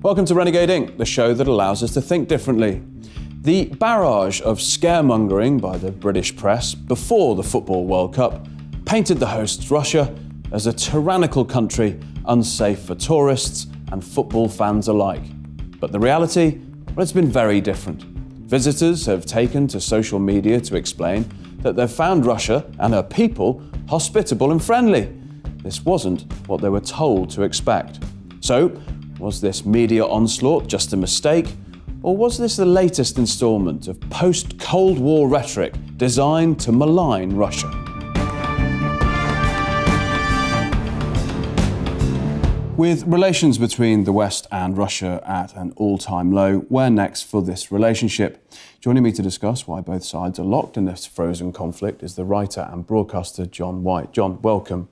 Welcome to Renegade Inc, the show that allows us to think differently. The barrage of scaremongering by the British press before the Football World Cup painted the hosts, Russia, as a tyrannical country unsafe for tourists and football fans alike. But the reality, well, it's been very different. Visitors have taken to social media to explain that they've found Russia and her people hospitable and friendly. This wasn't what they were told to expect. So, was this media onslaught just a mistake? Or was this the latest instalment of post-Cold War rhetoric designed to malign Russia? With relations between the West and Russia at an all-time low, where next for this relationship? Joining me to discuss why both sides are locked in this frozen conflict is the writer and broadcaster John Wight. John, welcome.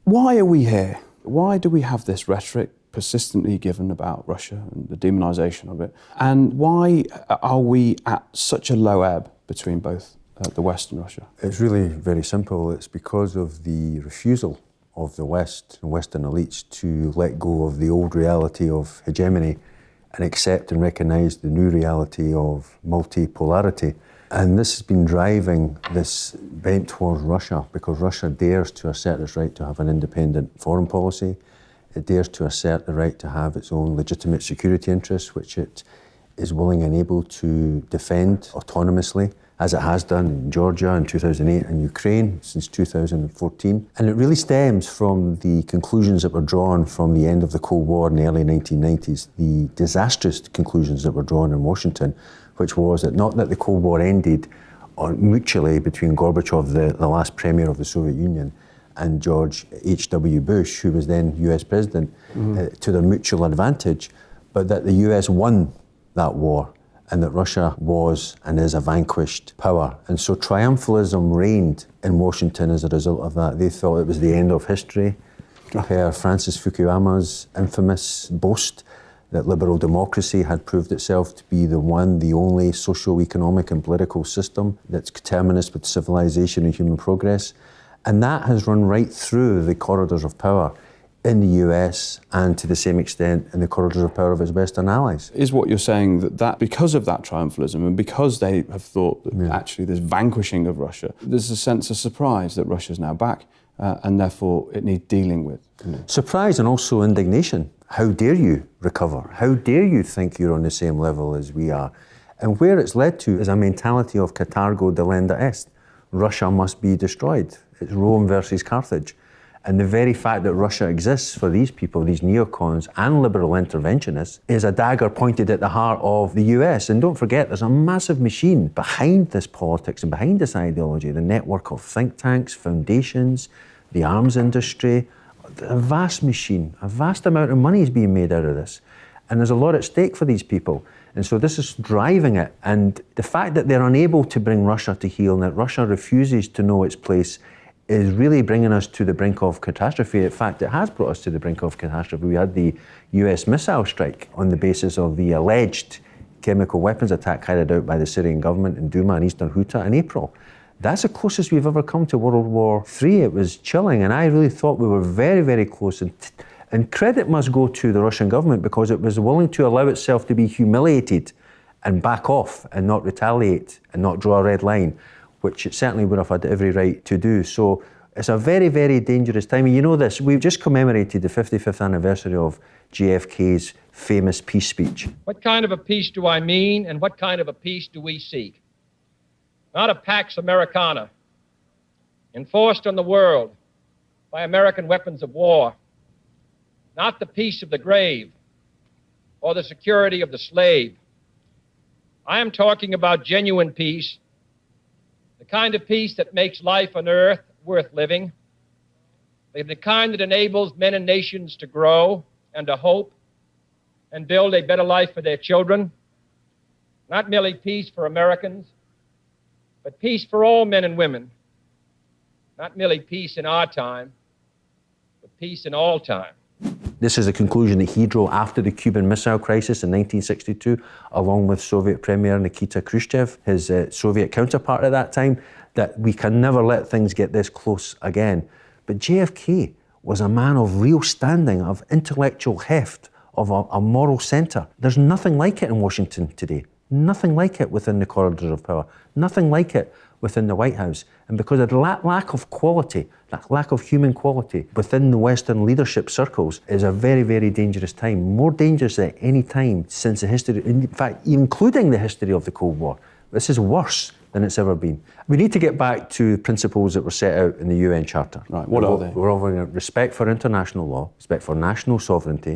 Why are we here? Why do we have this rhetoric persistently given about Russia and the demonisation of it? And why are we at such a low ebb between both the West and Russia? It's really very simple. It's because of the refusal of the West and Western elites to let go of the old reality of hegemony and accept and recognise the new reality of multipolarity. And this has been driving this bent towards Russia because Russia dares to assert its right to have an independent foreign policy. It dares to assert the right to have its own legitimate security interests, which it is willing and able to defend autonomously, as it has done in Georgia in 2008 and Ukraine since 2014. And it really stems from the conclusions that were drawn from the end of the Cold War in the early 1990s, the disastrous conclusions that were drawn in Washington, which was that not that the Cold War ended mutually between Gorbachev, the last premier of the Soviet Union, and George H.W. Bush, who was then US president, to their mutual advantage, but that the US won that war and that Russia was and is a vanquished power. And so triumphalism reigned in Washington as a result of that. They thought it was the end of history, per Francis Fukuyama's infamous boast that liberal democracy had proved itself to be the only socio-economic and political system that's coterminous with civilization and human progress. And that has run right through the corridors of power in the US and to the same extent in the corridors of power of its Western allies. Is what you're saying that because of that triumphalism and because they have thought that actually there's vanquishing of Russia, there's a sense of surprise that Russia's now back and therefore it needs dealing with? Surprise and also indignation. How dare you recover? How dare you think you're on the same level as we are? And where it's led to is a mentality of Catargo delenda est. Russia must be destroyed. It's Rome versus Carthage. And the very fact that Russia exists for these people, these neocons and liberal interventionists, is a dagger pointed at the heart of the US. And don't forget, there's a massive machine behind this politics and behind this ideology, the network of think tanks, foundations, the arms industry, a vast machine, a vast amount of money is being made out of this. And there's a lot at stake for these people. And so this is driving it. And the fact that they're unable to bring Russia to heel and that Russia refuses to know its place is really bringing us to the brink of catastrophe. In fact, it has brought us to the brink of catastrophe. We had the US missile strike on the basis of the alleged chemical weapons attack carried out by the Syrian government in Douma and Eastern Ghouta in April. That's the closest we've ever come to World War III. It was chilling, and I really thought we were very, very close. And credit must go to the Russian government because it was willing to allow itself to be humiliated and back off and not retaliate and not draw a red line, which it certainly would have had every right to do. So it's a very, very dangerous time. And you know this, we've just commemorated the 55th anniversary of JFK's famous peace speech. What kind of a peace do I mean, and what kind of a peace do we seek? Not a Pax Americana, enforced on the world by American weapons of war. Not the peace of the grave or the security of the slave. I am talking about genuine peace, the kind of peace that makes life on earth worth living, the kind that enables men and nations to grow and to hope and build a better life for their children. Not merely peace for Americans, but peace for all men and women. Not merely peace in our time, but peace in all time. This is a conclusion that he drew after the Cuban Missile Crisis in 1962, along with Soviet Premier Nikita Khrushchev, his Soviet counterpart at that time, that we can never let things get this close again. But JFK was a man of real standing, of intellectual heft, of a moral centre. There's nothing like it in Washington today. Nothing like it within the corridors of power. Nothing like it within the White House. And because of the lack of quality, that lack of human quality within the Western leadership circles is a very, very dangerous time. More dangerous than any time since the history, in fact, including the history of the Cold War. This is worse than it's ever been. We need to get back to principles that were set out in the UN Charter. Right, what are they? We're offering respect for international law, respect for national sovereignty,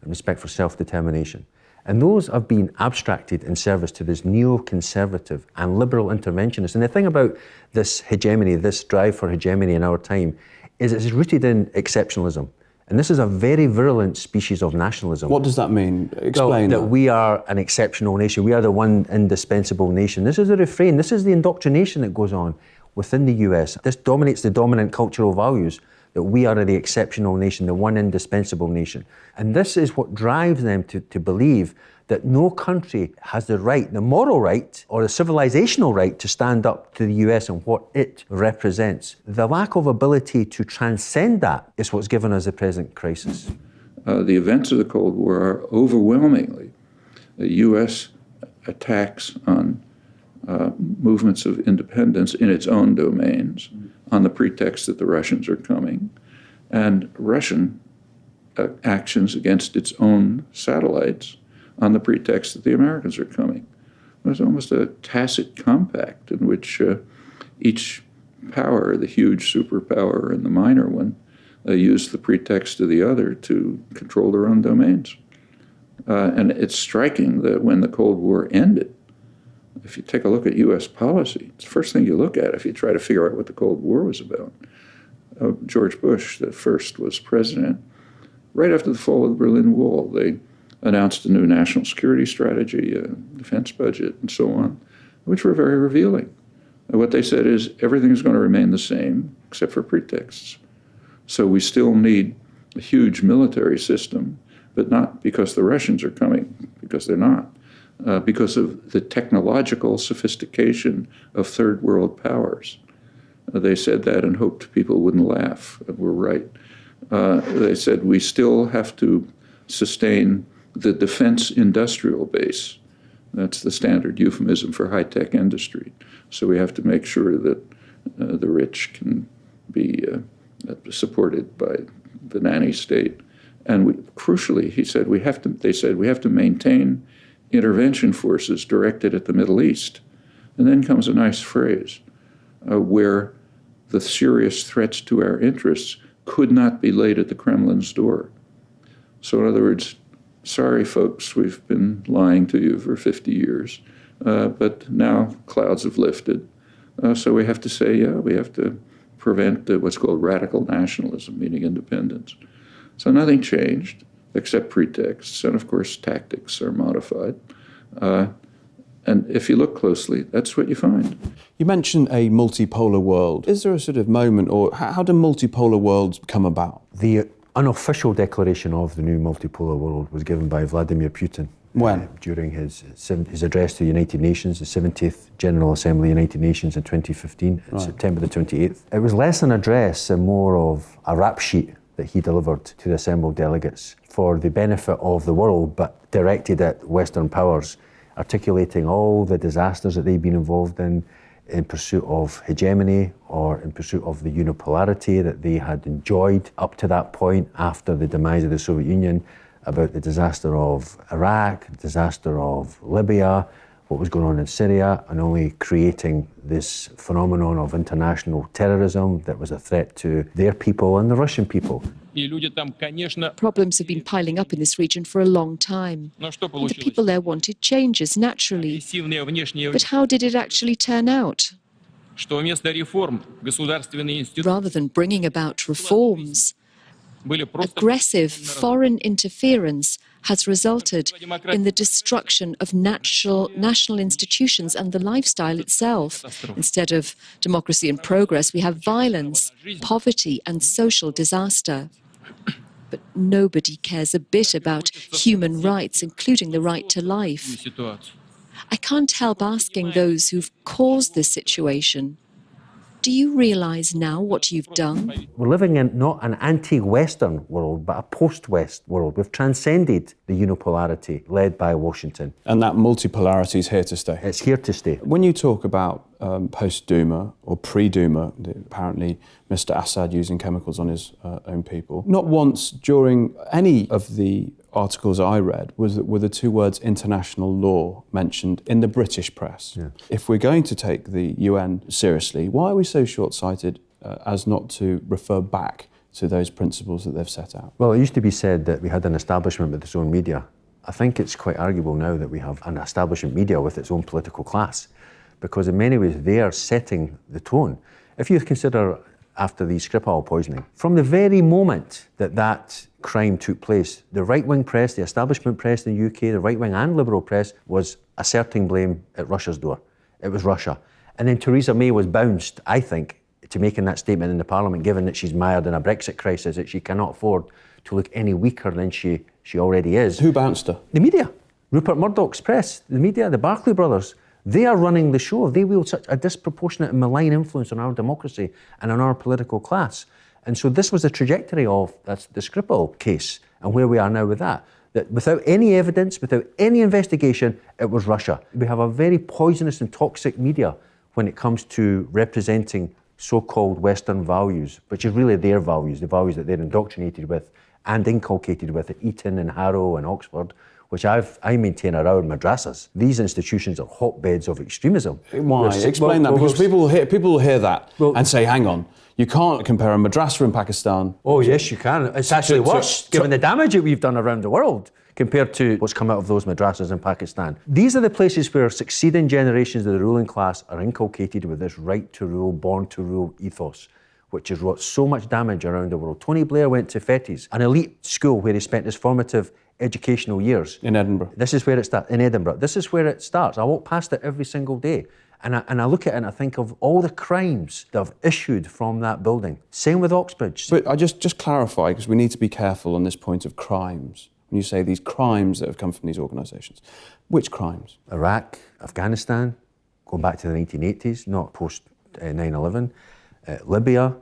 and respect for self-determination. And those have been abstracted in service to this neo-conservative and liberal interventionist. And the thing about this hegemony, this drive for hegemony in our time, is it's rooted in exceptionalism. And this is a very virulent species of nationalism. What does that mean? Explain that we are an exceptional nation. We are the one indispensable nation. This is the refrain. This is the indoctrination that goes on within the US. This dominates the dominant cultural values, that we are the exceptional nation, the one indispensable nation. And this is what drives them to believe that no country has the right, the moral right, or the civilizational right to stand up to the US and what it represents. The lack of ability to transcend that is what's given us the present crisis. The events of the Cold War are overwhelmingly the US attacks on movements of independence in its own domains on the pretext that the Russians are coming, and Russian actions against its own satellites on the pretext that the Americans are coming. There's almost a tacit compact in which each power, the huge superpower and the minor one, use the pretext of the other to control their own domains. And it's striking that when the Cold War ended, if you take a look at U.S. policy, it's the first thing you look at if you try to figure out what the Cold War was about. George Bush, that first was president, right after the fall of the Berlin Wall, they announced a new national security strategy, a defense budget, and so on, which were very revealing. What they said is everything is going to remain the same except for pretexts. So we still need a huge military system, but not because the Russians are coming, because they're not. Because of the technological sophistication of third world powers. They said that and hoped people wouldn't laugh, and were right. They said we still have to sustain the defense industrial base. That's the standard euphemism for high-tech industry. So we have to make sure that the rich can be supported by the nanny state. And crucially, they said we have to maintain intervention forces directed at the Middle East. And then comes a nice phrase, where the serious threats to our interests could not be laid at the Kremlin's door. So in other words, sorry folks, we've been lying to you for 50 years, but now clouds have lifted. So we have to say, yeah, we have to prevent what's called radical nationalism, meaning independence. So nothing changed, except pretexts, and of course tactics are modified. And if you look closely, that's what you find. You mentioned a multipolar world. Is there a sort of moment, or how do multipolar worlds come about? The unofficial declaration of the new multipolar world was given by Vladimir Putin. When? During his address to the United Nations, the 70th General Assembly of the United Nations in 2015, Right. September the 28th. It was less an address and more of a rap sheet that he delivered to the assembled delegates for the benefit of the world, but directed at Western powers, articulating all the disasters that they've been involved in pursuit of hegemony or in pursuit of the unipolarity that they had enjoyed up to that point after the demise of the Soviet Union, about the disaster of Iraq, the disaster of Libya, what was going on in Syria, and only creating this phenomenon of international terrorism that was a threat to their people and the Russian people. Problems have been piling up in this region for a long time. And the people there wanted changes, naturally. But how did it actually turn out? Rather than bringing about reforms, aggressive foreign interference has resulted in the destruction of national institutions and the lifestyle itself. Instead of democracy and progress, we have violence, poverty, and social disaster. But nobody cares a bit about human rights, including the right to life. I can't help asking those who've caused this situation, Do you realise now what you've done? We're living in not an anti-Western world, but a post-West world. We've transcended the unipolarity led by Washington. And that multipolarity is here to stay. It's here to stay. When you talk about post-Duma or pre-Duma, apparently Mr. Assad using chemicals on his own people, not once during any of the articles I read were the two words international law mentioned in the British press. Yeah. If we're going to take the UN seriously, why are we so short-sighted as not to refer back to those principles that they've set out? Well, it used to be said that we had an establishment with its own media. I think it's quite arguable now that we have an establishment media with its own political class, because in many ways they are setting the tone. If you consider after the Skripal poisoning, from the very moment that that crime took place, the right-wing press, the establishment press in the UK, the right-wing and liberal press was asserting blame at Russia's door. It was Russia. And then Theresa May was bounced, I think, to making that statement in the Parliament, given that she's mired in a Brexit crisis, that she cannot afford to look any weaker than she already is. Who bounced her? The media. Rupert Murdoch's press, the media, the Barclay brothers. They are running the show. They wield such a disproportionate and malign influence on our democracy and on our political class. And so this was the trajectory of that's the Skripal case and where we are now with that. That without any evidence, without any investigation, it was Russia. We have a very poisonous and toxic media when it comes to representing so-called Western values, which is really their values, the values that they're indoctrinated with and inculcated with at Eton and Harrow and Oxford, which I maintain are our madrasas. These institutions are hotbeds of extremism. Why? Explain that, because people will hear that and say, hang on, you can't compare a madrasa in Pakistan. Oh, yes, you can. It's actually worse, given the damage that we've done around the world compared to what's come out of those madrasas in Pakistan. These are the places where succeeding generations of the ruling class are inculcated with this right to rule, born to rule ethos, which has wrought so much damage around the world. Tony Blair went to Fettes, an elite school where he spent his formative educational years. In Edinburgh. This is where it starts, in Edinburgh. This is where it starts. I walk past it every single day. And I look at it and I think of all the crimes that have issued from that building. Same with Oxbridge. But I just clarify, because we need to be careful on this point of crimes. When you say these crimes that have come from these organisations, which crimes? Iraq, Afghanistan, going back to the 1980s, not post 9/11. Libya,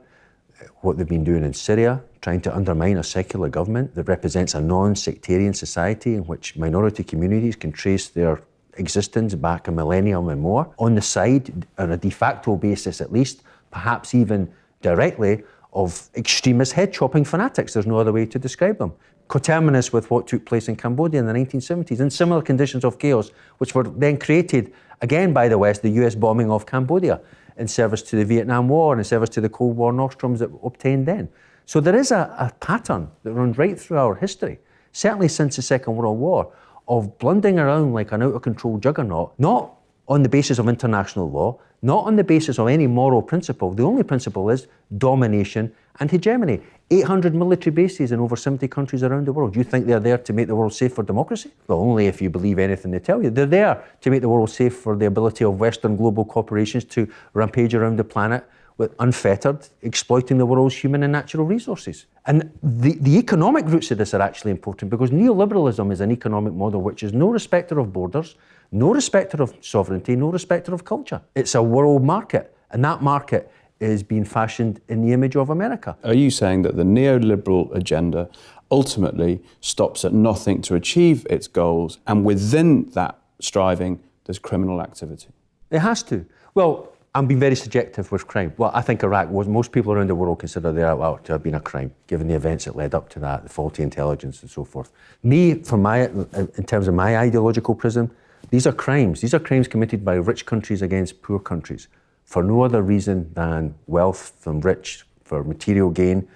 what they've been doing in Syria, trying to undermine a secular government that represents a non-sectarian society in which minority communities can trace their existence back a millennium and more, on the side, on a de facto basis at least, perhaps even directly, of extremist head-chopping fanatics. There's no other way to describe them. Coterminous with what took place in Cambodia in the 1970s, in similar conditions of chaos, which were then created, again by the West, the US bombing of Cambodia, in service to the Vietnam War and in service to the Cold War nostrums that obtained then. So there is a pattern that runs right through our history, certainly since the Second World War, of blundering around like an out-of-control juggernaut, not on the basis of international law, not on the basis of any moral principle. The only principle is domination and hegemony. 800 military bases in over 70 countries around the world. You think they're there to make the world safe for democracy? Well, only if you believe anything they tell you. They're there to make the world safe for the ability of Western global corporations to rampage around the planet with unfettered, exploiting the world's human and natural resources. And the economic roots of this are actually important, because neoliberalism is an economic model which is no respecter of borders, no respecter of sovereignty, no respecter of culture. It's a world market, and that market is being fashioned in the image of America. Are you saying that the neoliberal agenda ultimately stops at nothing to achieve its goals, and within that striving, there's criminal activity? It has to. Well, I'm being very subjective with crime. Well, I think Iraq was, most people around the world consider that to have been a crime, given the events that led up to that, the faulty intelligence and so forth. Me, in terms of my ideological prism, these are crimes. These are crimes committed by rich countries against poor countries for no other reason than wealth from rich, for material gain,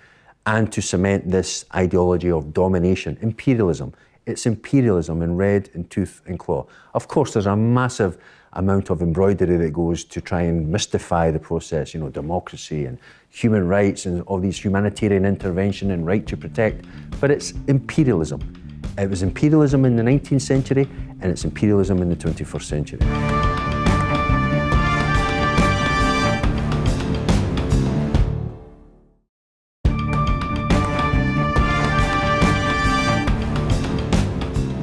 and to cement this ideology of domination, imperialism. It's imperialism in red and tooth and claw. Of course, there's a massive amount of embroidery that goes to try and mystify the process, democracy and human rights and all these humanitarian intervention and right to protect, but it's imperialism. It was imperialism in the 19th century, and it's imperialism in the 21st century.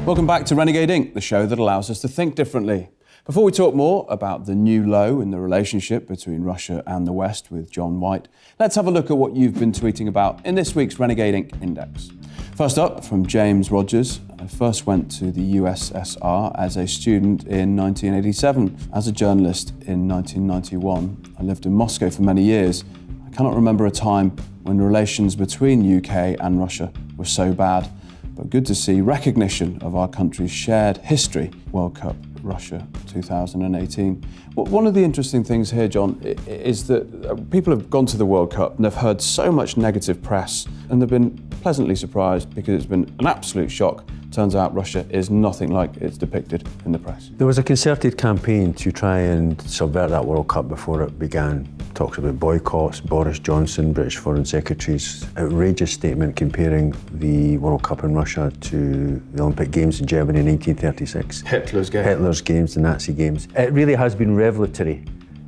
Welcome back to Renegade Inc, the show that allows us to think differently. Before we talk more about the new low in the relationship between Russia and the West with John Wight, let's have a look at what you've been tweeting about in this week's Renegade Inc. Index. First up, from James Rogers. I first went to the USSR as a student in 1987. As a journalist in 1991, I lived in Moscow for many years. I cannot remember a time when relations between UK and Russia were so bad, but good to see recognition of our country's shared history. World Cup, Russia 2018. Well, one of the interesting things here, John, is that people have gone to the World Cup and they've heard so much negative press and they've been pleasantly surprised because it's been an absolute shock. Turns out Russia is nothing like it's depicted in the press. There was a concerted campaign to try and subvert that World Cup before it began. Talks about boycotts, Boris Johnson, British Foreign Secretary's outrageous statement comparing the World Cup in Russia to the Olympic Games in Germany in 1936. Hitler's Games, the Nazi Games. It really has been revelatory,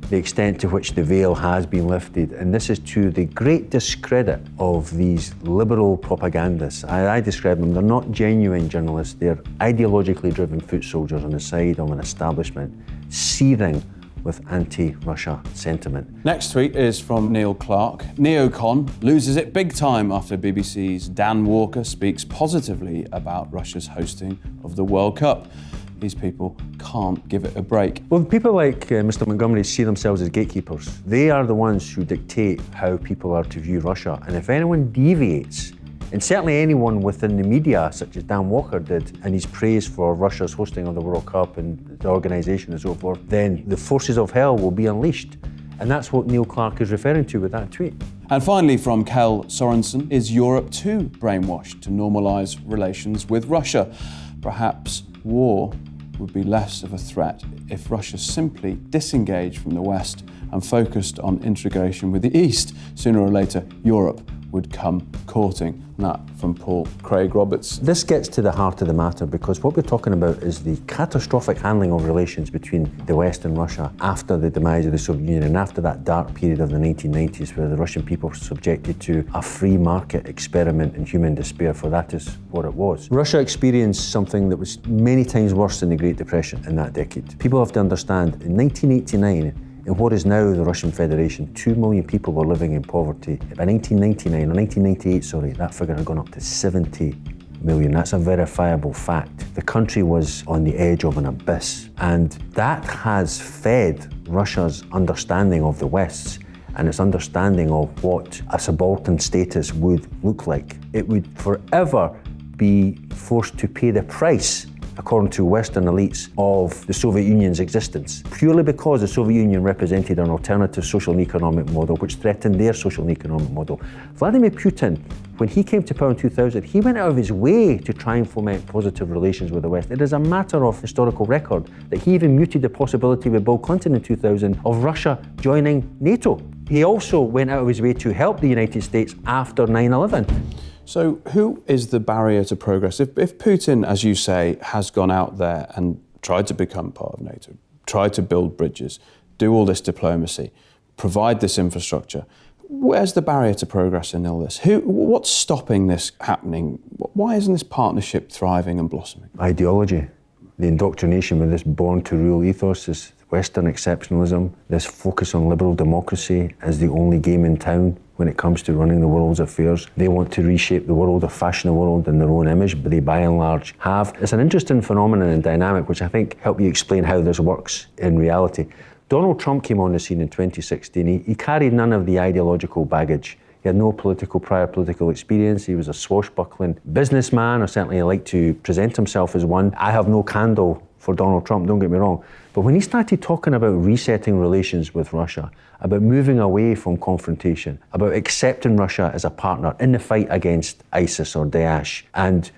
the extent to which the veil has been lifted, and this is to the great discredit of these liberal propagandists. I describe them, they're not genuine journalists, they're ideologically driven foot soldiers on the side of an establishment seething with anti-Russia sentiment. Next tweet is from Neil Clark. Neocon loses it big time after BBC's Dan Walker speaks positively about Russia's hosting of the World Cup. These people can't give it a break. Well, people like Mr. Montgomery see themselves as gatekeepers. They are the ones who dictate how people are to view Russia. And if anyone deviates, and certainly anyone within the media, such as Dan Walker did, and his praise for Russia's hosting of the World Cup and the organisation and so forth, then the forces of hell will be unleashed. And that's what Neil Clark is referring to with that tweet. And finally, from Kel Sorensen, is Europe too brainwashed to normalise relations with Russia? Perhaps war would be less of a threat if Russia simply disengaged from the West and focused on integration with the East. Sooner or later, Europe would come courting. And that from Paul Craig Roberts. This gets to the heart of the matter because what we're talking about is the catastrophic handling of relations between the West and Russia after the demise of the Soviet Union and after that dark period of the 1990s where the Russian people were subjected to a free market experiment in human despair, for that is what it was. Russia experienced something that was many times worse than the Great Depression in that decade. People have to understand, in 1989, in what is now the Russian Federation, 2 million people were living in poverty. By 1999, or 1998, that figure had gone up to 70 million. That's a verifiable fact. The country was on the edge of an abyss, and that has fed Russia's understanding of the West's and its understanding of what a subaltern status would look like. It would forever be forced to pay the price, according to Western elites, of the Soviet Union's existence, purely because the Soviet Union represented an alternative social and economic model which threatened their social and economic model. Vladimir Putin, when he came to power in 2000, he went out of his way to try and foment positive relations with the West. It is a matter of historical record that he even muted the possibility with Bill Clinton in 2000 of Russia joining NATO. He also went out of his way to help the United States after 9/11. So who is the barrier to progress? If Putin, as you say, has gone out there and tried to become part of NATO, tried to build bridges, do all this diplomacy, provide this infrastructure, where's the barrier to progress in all this? What's stopping this happening? Why isn't this partnership thriving and blossoming? Ideology, the indoctrination with this born-to-rule ethos, this Western exceptionalism, this focus on liberal democracy as the only game in town when it comes to running the world's affairs. They want to reshape the world or fashion the world in their own image, but they by and large have. It's an interesting phenomenon and dynamic which I think help you explain how this works in reality. Donald Trump came on the scene in 2016. He carried none of the ideological baggage. He had no prior political experience. He was a swashbuckling businessman, or certainly he liked to present himself as one. I have no candle for Donald Trump, don't get me wrong. But when he started talking about resetting relations with Russia, about moving away from confrontation, about accepting Russia as a partner in the fight against ISIS or Daesh, and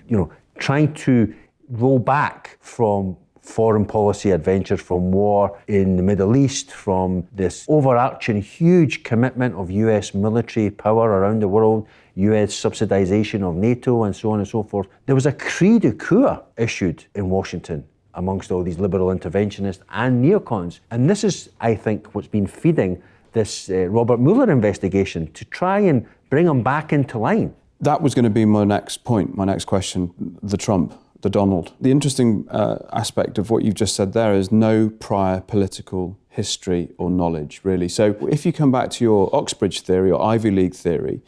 trying to roll back from foreign policy adventures, from war in the Middle East, from this overarching huge commitment of US military power around the world, US subsidization of NATO and so on and so forth. There was a cri de coeur issued in Washington amongst all these liberal interventionists and neocons. And this is, I think, what's been feeding this Robert Mueller investigation to try and bring them back into line. That was going to be my next point, my next question, the Trump the Donald. The interesting aspect of what you've just said there is no prior political history or knowledge, really. So if you come back to your Oxbridge theory or Ivy League theory,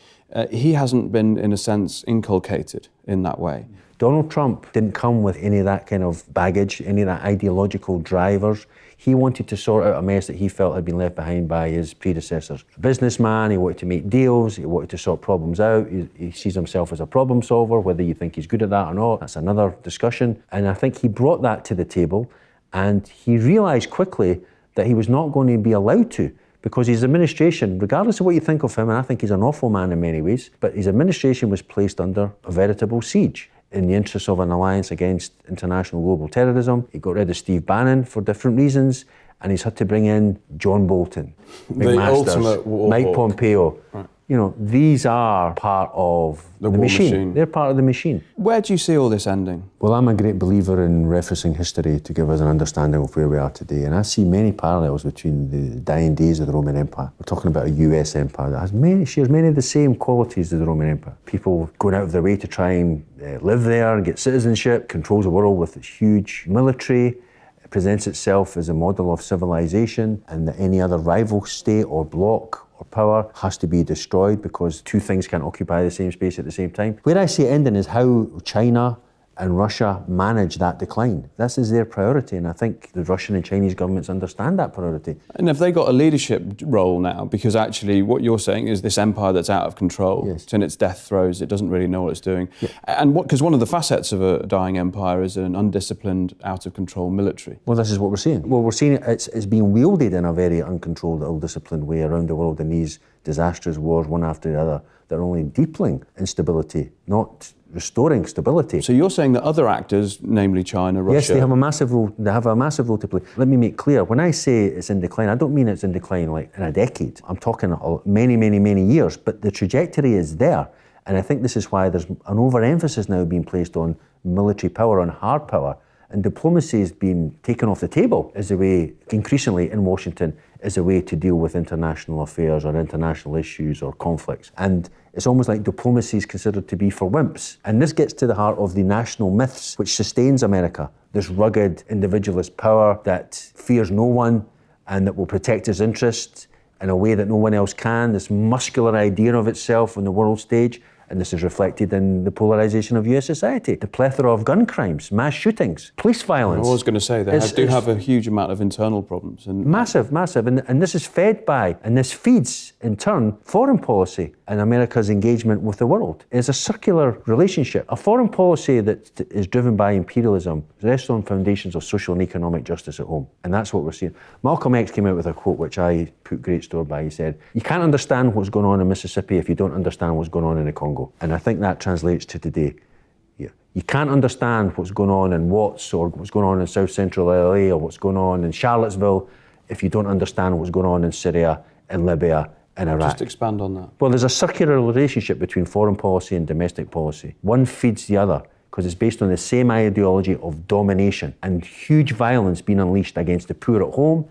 he hasn't been, in a sense, inculcated in that way. Donald Trump didn't come with any of that kind of baggage, any of that ideological drivers. He wanted to sort out a mess that he felt had been left behind by his predecessors. A businessman, he wanted to make deals, he wanted to sort problems out. He sees himself as a problem solver, whether you think he's good at that or not, that's another discussion. And I think he brought that to the table, and he realised quickly that he was not going to be allowed to, because his administration, regardless of what you think of him, and I think he's an awful man in many ways, but his administration was placed under a veritable siege in the interest of an alliance against international global terrorism. He got rid of Steve Bannon for different reasons, and he's had to bring in John Bolton, ultimate war Mike hawk. Pompeo. Right. You know, these are part of the machine. They're part of the machine. Where do you see all this ending? Well, I'm a great believer in referencing history to give us an understanding of where we are today, and I see many parallels between the dying days of the Roman Empire. We're talking about a US empire that shares many of the same qualities as the Roman Empire. People going out of their way to try and live there and get citizenship, controls the world with its huge military, it presents itself as a model of civilization, and that any other rival state or bloc or power has to be destroyed because two things can't occupy the same space at the same time. Where I see it ending is how China and Russia manage that decline. This is their priority, and I think the Russian and Chinese governments understand that priority. And have they got a leadership role now? Because actually what you're saying is this empire that's out of control, yes. It's in its death throes, it doesn't really know what it's doing. Yeah. And because one of the facets of a dying empire is an undisciplined, out of control military. Well, this is what we're seeing. Well, we're seeing it's being wielded in a very uncontrolled, ill-disciplined way around the world in these disastrous wars, one after the other, that are only deepening instability, not restoring stability. So you're saying that other actors, namely China, Russia... Yes, they have a massive role. They have a massive role to play. Let me make clear, when I say it's in decline, I don't mean it's in decline like in a decade. I'm talking many, many, many years, but the trajectory is there. And I think this is why there's an overemphasis now being placed on military power, on hard power, and diplomacy is being taken off the table as a way, increasingly in Washington, as a way to deal with international affairs or international issues or conflicts. And it's almost like diplomacy is considered to be for wimps. And this gets to the heart of the national myths which sustains America. This rugged individualist power that fears no one and that will protect its interests in a way that no one else can. This muscular idea of itself on the world stage. And this is reflected in the polarisation of US society. The plethora of gun crimes, mass shootings, police violence. I was going to say, they do have a huge amount of internal problems. Massive. And this is fed by, and this feeds, in turn, foreign policy and America's engagement with the world. It's a circular relationship. A foreign policy that is driven by imperialism rests on foundations of social and economic justice at home. And that's what we're seeing. Malcolm X came out with a quote which I put great store by. He said, "You can't understand what's going on in Mississippi if you don't understand what's going on in the Congo." And I think that translates to today. You can't understand what's going on in Watts or what's going on in South Central LA or what's going on in Charlottesville if you don't understand what's going on in Syria, in Libya, in Iraq. Just expand on that. Well, there's a circular relationship between foreign policy and domestic policy. One feeds the other because it's based on the same ideology of domination and huge violence being unleashed against the poor at home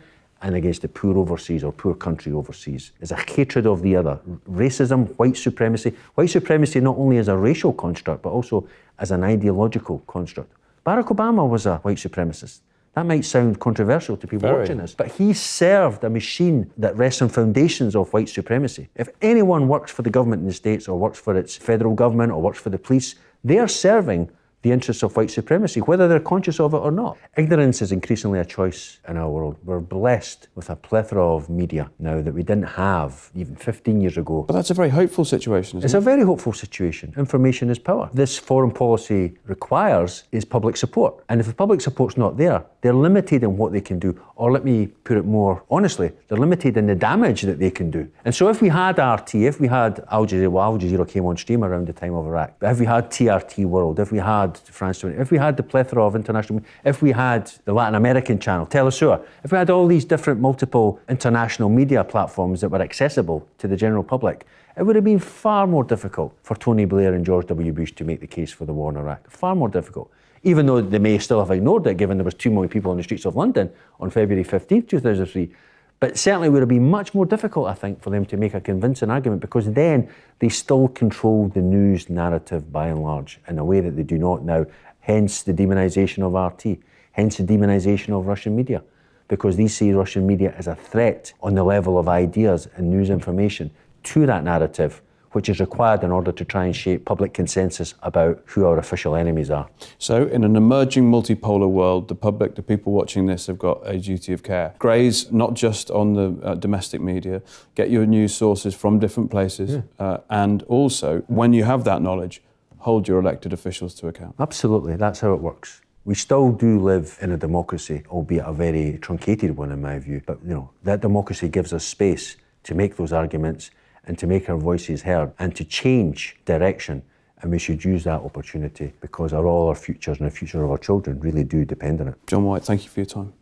and against the poor overseas or poor country overseas. There's a hatred of the other. Racism, white supremacy. White supremacy not only as a racial construct, but also as an ideological construct. Barack Obama was a white supremacist. That might sound controversial to people watching this, but he served a machine that rests on foundations of white supremacy. If anyone works for the government in the States or works for its federal government or works for the police, they are serving the interests of white supremacy, whether they're conscious of it or not. Ignorance is increasingly a choice in our world. We're blessed with a plethora of media now that we didn't have even 15 years ago. But that's a very hopeful situation, isn't it? It's a very hopeful situation. Information is power. This foreign policy requires is public support. And if the public support's not there, they're limited in what they can do. Or let me put it more honestly, they're limited in the damage that they can do. And so if we had RT, if we had Al Jazeera, well, Al Jazeera came on stream around the time of Iraq, but if we had TRT World, if we had France 20, if we had the plethora of international, if we had the Latin American channel, Telesur, if we had all these different multiple international media platforms that were accessible to the general public, it would have been far more difficult for Tony Blair and George W. Bush to make the case for the war in Iraq. Far more difficult. Even though they may still have ignored it, given there was 2 million people on the streets of London on February 15th, 2003. But certainly would have been much more difficult, I think, for them to make a convincing argument, because then they still control the news narrative by and large in a way that they do not now hence the demonisation of RT, hence the demonisation of Russian media, because they see Russian media as a threat on the level of ideas and news information to that narrative, which is required in order to try and shape public consensus about who our official enemies are. So, in an emerging multipolar world, the public, the people watching this, have got a duty of care. Graze not just on the domestic media, get your news sources from different places, and also, when you have that knowledge, hold your elected officials to account. Absolutely, that's how it works. We still do live in a democracy, albeit a very truncated one in my view, but that democracy gives us space to make those arguments and to make our voices heard and to change direction, and we should use that opportunity because all our futures and the future of our children really do depend on it. John Wight, thank you for your time.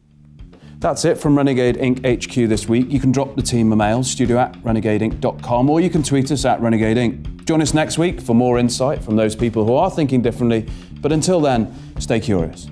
That's it from Renegade Inc. HQ this week. You can drop the team a mail, studio@renegadeinc.com, or you can tweet us at Renegade Inc. Join us next week for more insight from those people who are thinking differently. But until then, stay curious.